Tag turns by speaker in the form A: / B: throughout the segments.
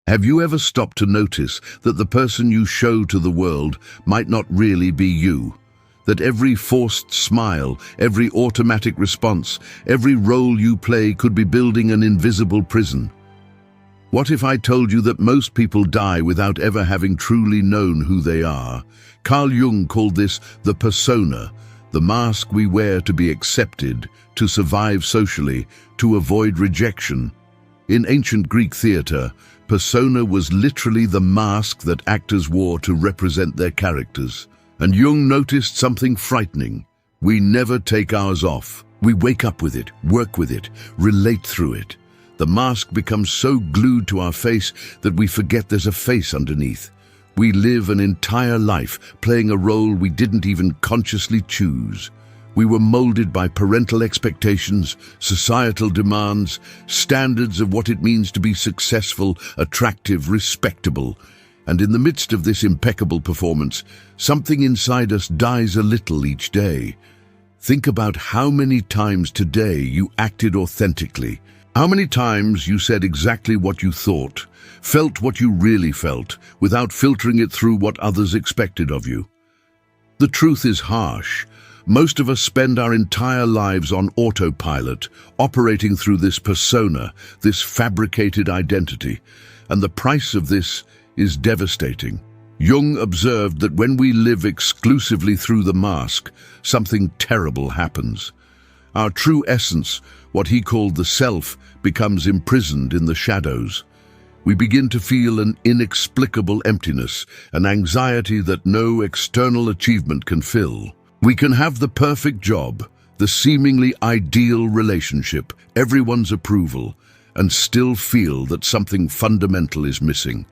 A: Have you ever stopped to notice that the person you show to the world might not really be you? That every forced smile, every automatic response, every role you play could be building an invisible prison? What if I told you that most people die without ever having truly known who they are? Carl Jung called this the persona, the mask we wear to be accepted, to survive socially, to avoid rejection. In ancient Greek theatre, persona was literally the mask that actors wore to represent their characters. And Jung noticed something frightening. We never take ours off. We wake up with it, work with it, relate through it. The mask becomes so glued to our face that we forget there's a face underneath. We live an entire life playing a role we didn't even consciously choose. We were molded by parental expectations, societal demands, standards of what it means to be successful, attractive, respectable. And in the midst of this impeccable performance, something inside us dies a little each day. Think about how many times today you acted authentically. How many times you said exactly what you thought, felt what you really felt, without filtering it through what others expected of you. The truth is harsh. Most of us spend our entire lives on autopilot, operating through this persona, this fabricated identity. And the price of this is devastating. Jung observed that when we live exclusively through the mask, something terrible happens. Our true essence, what he called the self, becomes imprisoned in the shadows. We begin to feel an inexplicable emptiness, an anxiety that no external achievement can fill. We can have the perfect job, the seemingly ideal relationship, everyone's approval, and still feel that something fundamental is missing.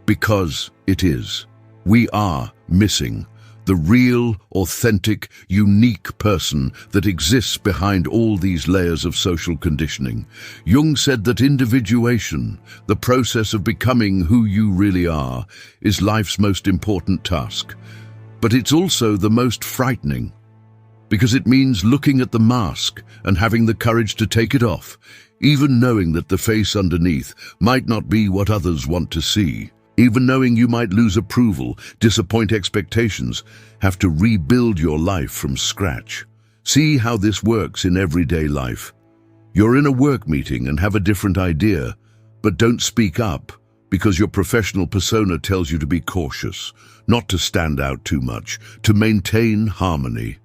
A: Because it is. We are missing the real, authentic, unique person that exists behind all these layers of social conditioning. Jung said that individuation, the process of becoming who you really are, is life's most important task. But it's also the most frightening, because it means looking at the mask and having the courage to take it off, even knowing that the face underneath might not be what others want to see. Even knowing you might lose approval, disappoint expectations, have to rebuild your life from scratch. See how this works in everyday life. You're in a work meeting and have a different idea, but don't speak up because your professional persona tells you to be cautious, not to stand out too much, to maintain harmony.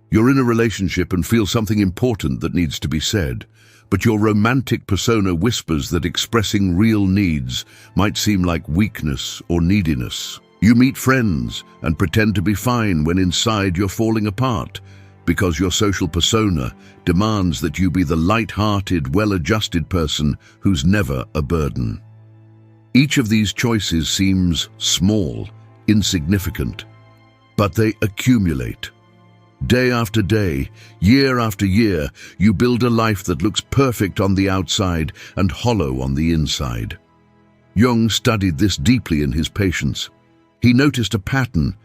A: You're in a relationship and feel something important that needs to be said, but your romantic persona whispers that expressing real needs might seem like weakness or neediness. You meet friends and pretend to be fine when inside you're falling apart, because your social persona demands that you be the light-hearted, well-adjusted person who's never a burden. Each of these choices seems small, insignificant, but they accumulate. Day after day, year after year, you build a life that looks perfect on the outside and hollow on the inside. Jung studied this deeply in his patients. He noticed a pattern.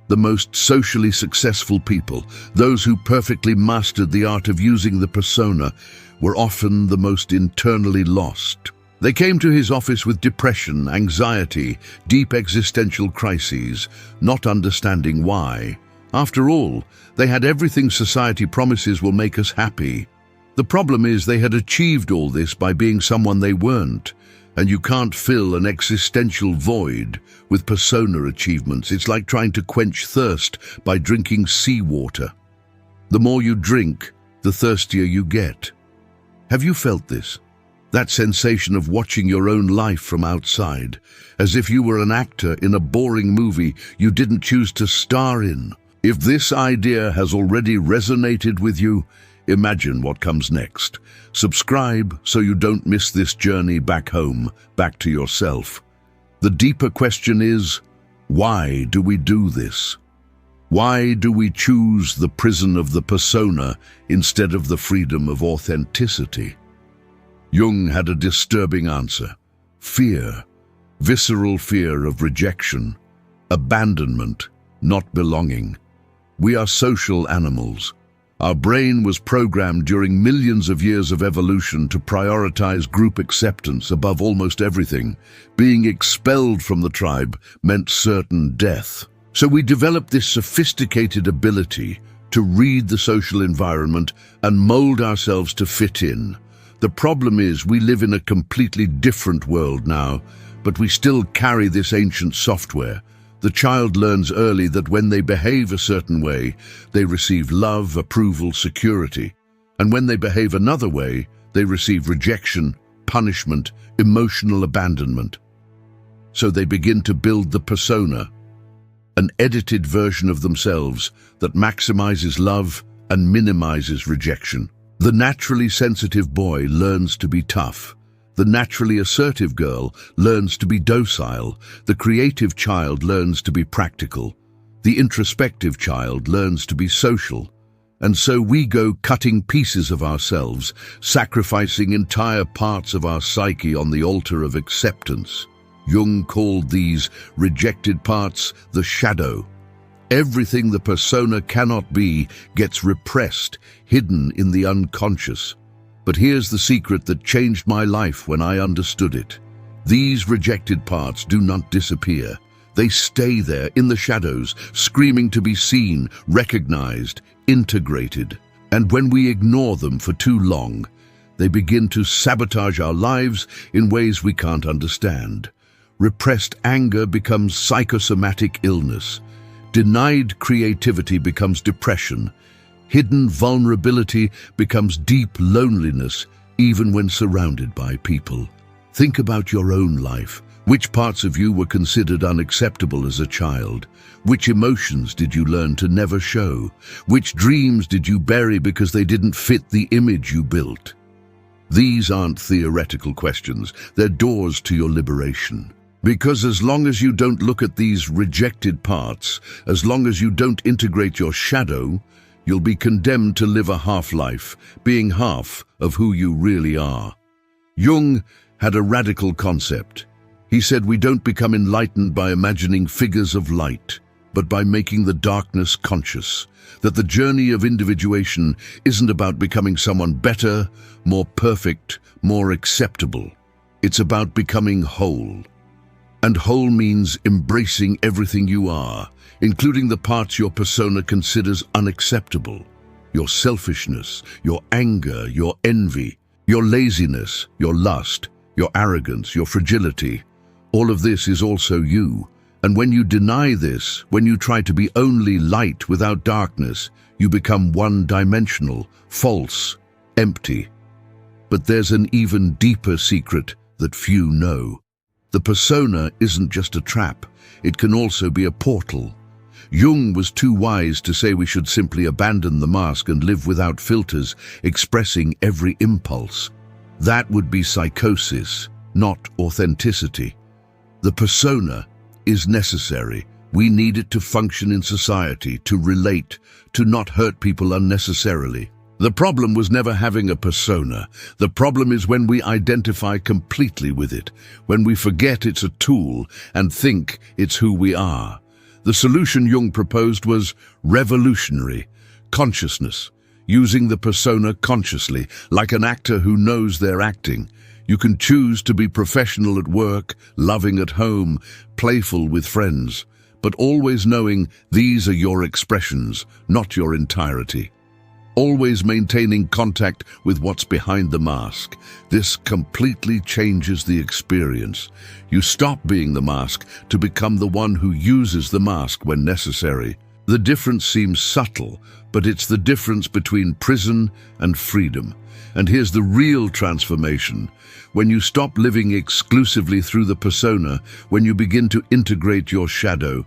A: The most socially successful people, those who perfectly mastered the art of using the persona, were often the most internally lost. They came to his office with depression, anxiety, deep existential crises, not understanding why. After all, they had everything society promises will make us happy. The problem is they had achieved all this by being someone they weren't, and you can't fill an existential void with persona achievements. It's like trying to quench thirst by drinking seawater. The more you drink, the thirstier you get. Have you felt this? That sensation of watching your own life from outside, as if you were an actor in a boring movie you didn't choose to star in. If this idea has already resonated with you, imagine what comes next. Subscribe so you don't miss this journey back home, back to yourself. The deeper question is, why do we do this? Why do we choose the prison of the persona instead of the freedom of authenticity? Jung had a disturbing answer. Fear. Visceral fear of rejection. Abandonment, not belonging. We are social animals. Our brain was programmed during millions of years of evolution to prioritize group acceptance above almost everything. Being expelled from the tribe meant certain death. So we developed this sophisticated ability to read the social environment and mold ourselves to fit in. The problem is we live in a completely different world now, but we still carry this ancient software. The child learns early that when they behave a certain way, they receive love, approval, security. And when they behave another way, they receive rejection, punishment, emotional abandonment. So they begin to build the persona, an edited version of themselves that maximizes love and minimizes rejection. The naturally sensitive boy learns to be tough. The naturally assertive girl learns to be docile. The creative child learns to be practical. The introspective child learns to be social. And so we go cutting pieces of ourselves, sacrificing entire parts of our psyche on the altar of acceptance. Jung called these rejected parts the shadow. Everything the persona cannot be gets repressed, hidden in the unconscious. But here's the secret that changed my life when I understood it. These rejected parts do not disappear. They stay there in the shadows, screaming to be seen, recognized, integrated. And when we ignore them for too long, they begin to sabotage our lives in ways we can't understand. Repressed anger becomes psychosomatic illness. Denied creativity becomes depression. Hidden vulnerability becomes deep loneliness, even when surrounded by people. Think about your own life. Which parts of you were considered unacceptable as a child? Which emotions did you learn to never show? Which dreams did you bury because they didn't fit the image you built? These aren't theoretical questions. They're doors to your liberation. Because as long as you don't look at these rejected parts, as long as you don't integrate your shadow, you'll be condemned to live a half-life, being half of who you really are. Jung had a radical concept. He said we don't become enlightened by imagining figures of light, but by making the darkness conscious. That the journey of individuation isn't about becoming someone better, more perfect, more acceptable. It's about becoming whole. And whole means embracing everything you are, including the parts your persona considers unacceptable. Your selfishness, your anger, your envy, your laziness, your lust, your arrogance, your fragility. All of this is also you. And when you deny this, when you try to be only light without darkness, you become one-dimensional, false, empty. But there's an even deeper secret that few know. The persona isn't just a trap, it can also be a portal. Jung was too wise to say we should simply abandon the mask and live without filters, expressing every impulse. That would be psychosis, not authenticity. The persona is necessary. We need it to function in society, to relate, to not hurt people unnecessarily. The problem was never having a persona. The problem is when we identify completely with it, when we forget it's a tool and think it's who we are. The solution Jung proposed was revolutionary: consciousness, using the persona consciously, like an actor who knows they're acting. You can choose to be professional at work, loving at home, playful with friends, but always knowing these are your expressions, not your entirety. Always maintaining contact with what's behind the mask. This completely changes the experience. You stop being the mask to become the one who uses the mask when necessary. The difference seems subtle, but it's the difference between prison and freedom. And here's the real transformation. When you stop living exclusively through the persona, when you begin to integrate your shadow,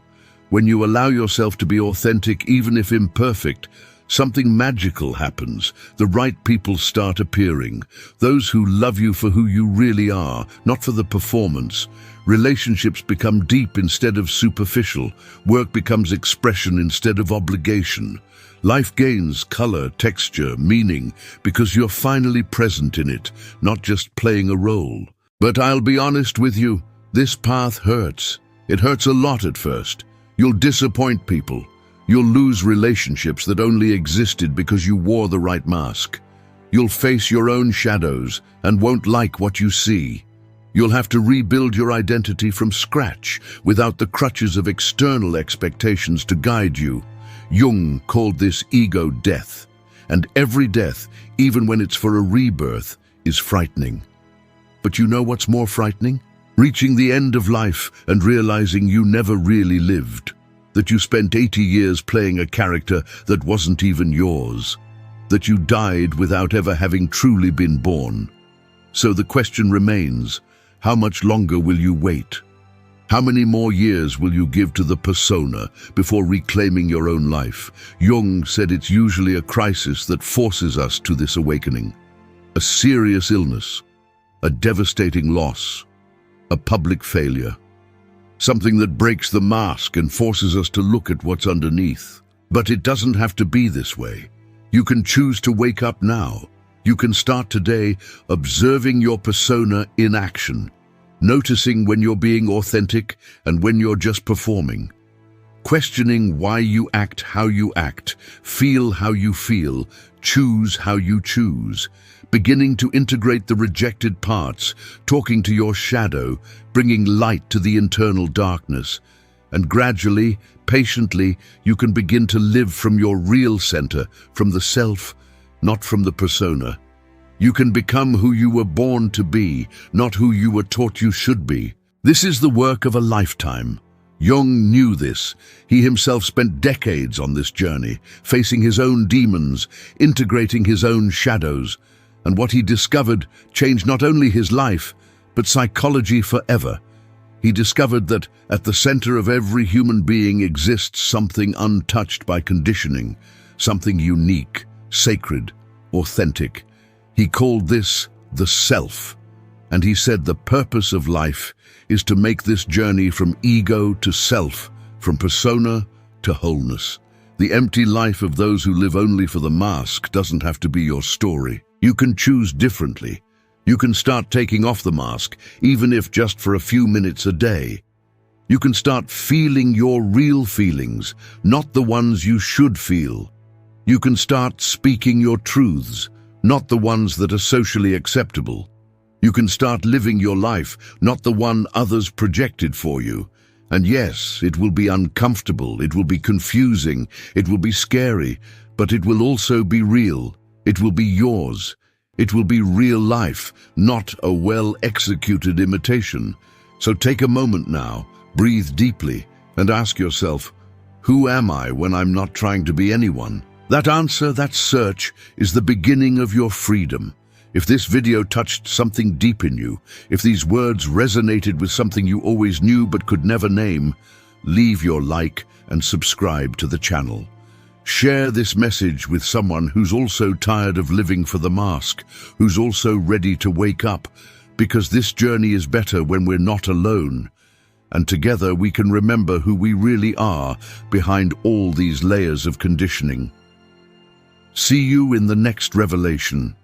A: when you allow yourself to be authentic even if imperfect, something magical happens. The right people start appearing. Those who love you for who you really are, not for the performance. Relationships become deep instead of superficial. Work becomes expression instead of obligation. Life gains color, texture, meaning, because you're finally present in it, not just playing a role. But I'll be honest with you, this path hurts. It hurts a lot at first. You'll disappoint people. You'll lose relationships that only existed because you wore the right mask. You'll face your own shadows and won't like what you see. You'll have to rebuild your identity from scratch without the crutches of external expectations to guide you. Jung called this ego death, and every death, even when it's for a rebirth, is frightening. But you know what's more frightening? Reaching the end of life and realizing you never really lived, that you spent 80 years playing a character that wasn't even yours, that you died without ever having truly been born. So the question remains, how much longer will you wait? How many more years will you give to the persona before reclaiming your own life? Jung said it's usually a crisis that forces us to this awakening. A serious illness, a devastating loss, a public failure. Something that breaks the mask and forces us to look at what's underneath. But it doesn't have to be this way. You can choose to wake up now. You can start today observing your persona in action, noticing when you're being authentic and when you're just performing, questioning why you act how you act, feel how you feel, choose how you choose, beginning to integrate the rejected parts, talking to your shadow, bringing light to the internal darkness, and gradually, patiently, you can begin to live from your real center, from the self, not from the persona. You can become who you were born to be, not who you were taught you should be. This is the work of a lifetime. Jung knew this. He himself spent decades on this journey, facing his own demons, integrating his own shadows. And what he discovered changed not only his life, but psychology forever. He discovered that at the center of every human being exists something untouched by conditioning, something unique, sacred, authentic. He called this the self, and he said the purpose of life is to make this journey from ego to self, from persona to wholeness. The empty life of those who live only for the mask doesn't have to be your story. You can choose differently. You can start taking off the mask, even if just for a few minutes a day. You can start feeling your real feelings, not the ones you should feel. You can start speaking your truths, not the ones that are socially acceptable. You can start living your life, not the one others projected for you. And yes, it will be uncomfortable, it will be confusing, it will be scary, but it will also be real. It will be yours. It will be real life, not a well-executed imitation. So take a moment now, breathe deeply, and ask yourself, who am I when I'm not trying to be anyone? That answer, that search, is the beginning of your freedom. If this video touched something deep in you, if these words resonated with something you always knew but could never name, leave your like and subscribe to the channel. Share this message with someone who's also tired of living for the mask, who's also ready to wake up, because this journey is better when we're not alone. And together we can remember who we really are behind all these layers of conditioning. See you in the next revelation.